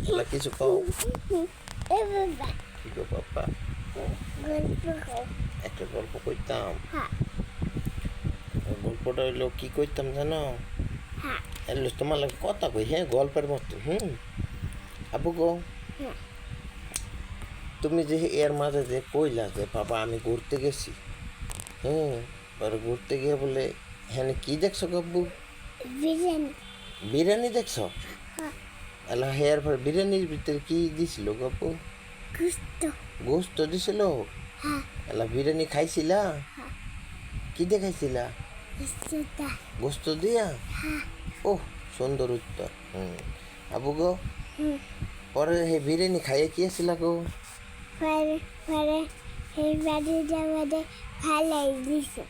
এলা কিছু কও এ বাবা কি গো বাবা গল্প কও একটা গল্প কইতাম হ্যাঁ ওই গল্পটা হইলো কি কইতাম জানো হ্যাঁ এলো তোমার লাগে কথা কই হ্যাঁ গল্পের মতো আবু গো হ্যাঁ তুমি যে এর মাঝে যে কইলা যে বাবা আমি ঘুরতে গেছি পরে ঘুরতে গিয়ে বলে হ্যাঁ কি দেখছো গব্বু বিরিয়ানি বিরিয়ানি দেখছো হ্যাঁ এলা হেয়ার পর বিরিয়ানির ভিতরে কি দিছিল গব্বু গুস্ত গোস্ত দিছিল হ্যাঁ এলা বিরিয়ানি খাইছিলা হ্যাঁ কি দেখাইছিলা গুস্তটা গোস্ত দিয়া হ্যাঁ ওহ সুন্দর উত্তর আবু গো হুম পরে হে বিরিয়ানি খাইয়ে কি আসিলা গো পরে পরে এই বাড়িটা মধ্যে ফালাই দিছে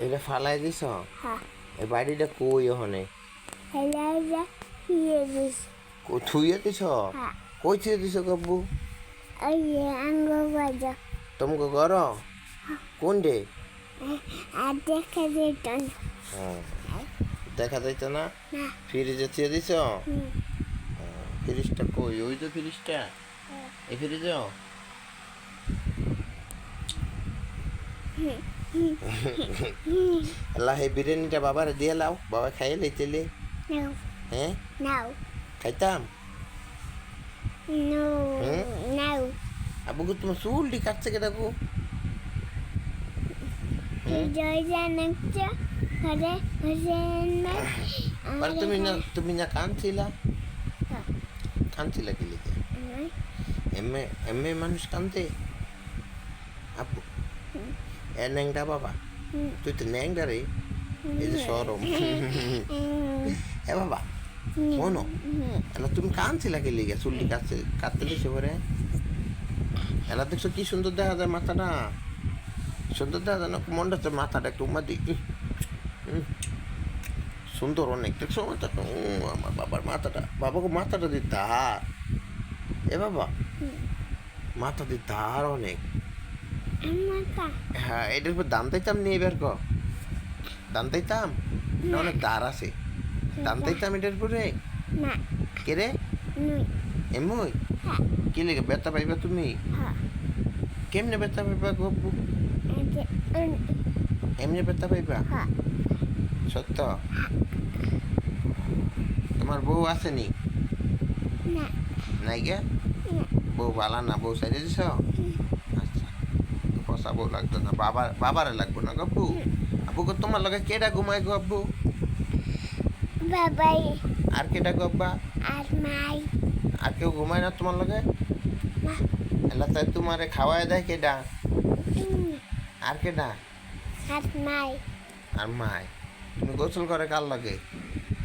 এটা ফালাই দিছ হ্যাঁ এই বাড়িটা কই ওখানে ফালাইটা ফিরে দিছে থুইয়ে দিছ হ্যাঁ কই থুয়ে দিছ গব্বু ওই যে আঙ্গ বাজা তোমাকে ঘর কোন ডে আর দেখা যেত না দেখা যাইতো না না ফ্রিজে থুয়ে দিছ হুম ফ্রিজটা কই ওই তো ফ্রিজটা এই ফ্রিজ আল্লাহ এই বিরিয়ানিটা বাবারে দিয়ে লাও বাবা খাইয়ে লইতেলে নাও হ্যাঁ নাও খাইতাম নো হুম? নাও আবুকে তোমার চুলটি কাটছে কেটা গো জয় জানাচ্ছ ঘরে বসে না আর তুমি না কানছিলা কানছিলা কি লিখে এমএ এমএ মানুষ কানতে আপু এ ন্যাংটা বাবা তুই তো ন্যাংটা রে এই যে সরম এ বাবা শোনো এলা তুমি কানছিলা কি লিখে চুলটি কাটতে দিছে পরে এলা দেখছো কি সুন্দর দেখা যায় মাথাটা সুন্দর দেখা যায় না মনটা তো মাথাটা একটু মাদি সুন্দর অনেক দেখছো মাথাটা আমার বাবার মাথাটা বাবাকে মাথাটা দিয়ে ধার এ বাবা মাথা দিয়ে ধার অনেক আমাকা হ্যাঁ এটার উপর দাম তাইতাম নিয়ে বের কর দাম তাইতাম এটা অনেক ধার আছে দাম তাইতাম এটার উপরে না কে রে নুই এমই হ্যাঁ কি লেগে ব্যথা পাইবা তুমি হ্যাঁ কেমনে ব্যথা পাইবা গব্বু আজে এমনি ব্যথা পাইবা হ্যাঁ সত্য তোমার বউ আসেনি না নাই গে না বউ বালা না বউ সাইডে দিছ আচ্ছা পয়সা বউ লাগতো না বাবারে লাগবো না গব্বু আব্বু তোমার লগে কেডা ঘুমায় গো আব্বু বাবাই আর কেডা গো আব্বা আর মাই আর কেউ ঘুমায় না তোমার লগে না এলা তাই তোমারে খাওয়ায় দেয় কেডা আর কেডা আর মাই আর মায় তুমি গোসল করে কার লগে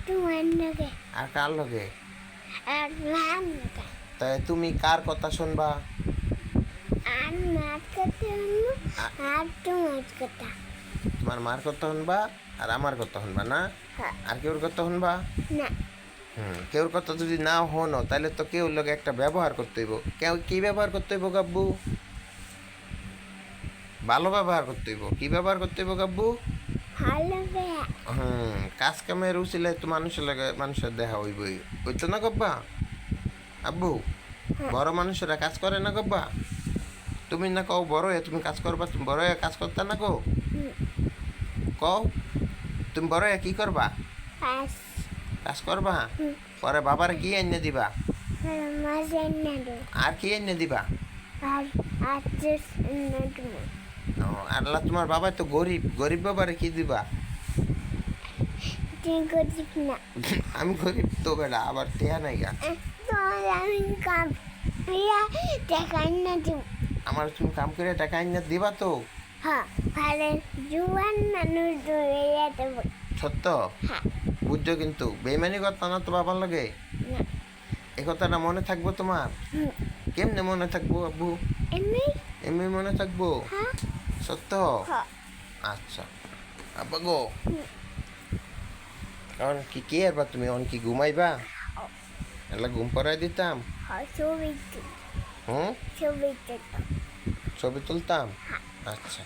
তোমার নগে আর কার লগে আর মার নগে তাই তুমি কার কথা শুনবা আর মার কথা হলো আর তোমার কথা তোমার মার কথা শুনবা আর আমার কথা শুনবা না হ্যাঁ আর কেউর কথা শুনবা না কেউর কথা যদি না হনো তাহলে তো কেউ লোক একটা ব্যবহার করতে হইব কেউ কি ব্যবহার করতে হইব গাব্বু ভালো ব্যবহার করতে হইব কি ব্যবহার করতে হইব গাব্বু ভালো বেয়া কাজ কামের উচিলে তো মানুষের লাগে মানুষের দেখা হইবই হইতো না গব্বা আব্বু বড় মানুষেরা কাজ করে না গব্বা তুমি না কও বড় হয়ে তুমি কাজ করবা তুমি বড় হয়ে কাজ করতে না কও কও তুমি বড় হয়ে কি করবা পাস কাজ করবা পরে বাবার কি এনে দিবা মাঝে নাড়ু আর কি এনে দিবা আর আর জুস নাড়ু আল্লাহ তোমার বাবা তো গরিব গরিব বাবারে কি দিবা তুই গরিব না আমি গরিব তো বেটা আবার টেয়া নাই গা তোমার আমি কাম ইয়া দেখাই না দিব আমার তুমি কাম করে টাকা এনে দিবা তো হ্যাঁ ভালো জুয়ান মানুষ দৌড়ে দেবো সত্য হ্যাঁ বুঝছো কিন্তু বেইমানি কথা না তো বাবার লাগে না এই কথাটা মনে থাকবো তোমার কেমনে মনে থাকবো আব্বু এমনি এমনি মনে থাকবো হ্যাঁ সত্য হ্যাঁ আচ্ছা আব্বা গো এখন কি আর বা তুমি এখন কি ঘুমাইবা এলা ঘুম পড়াই দিতাম হ্যাঁ ছবি হুম ছবি ছবি তুলতাম আচ্ছা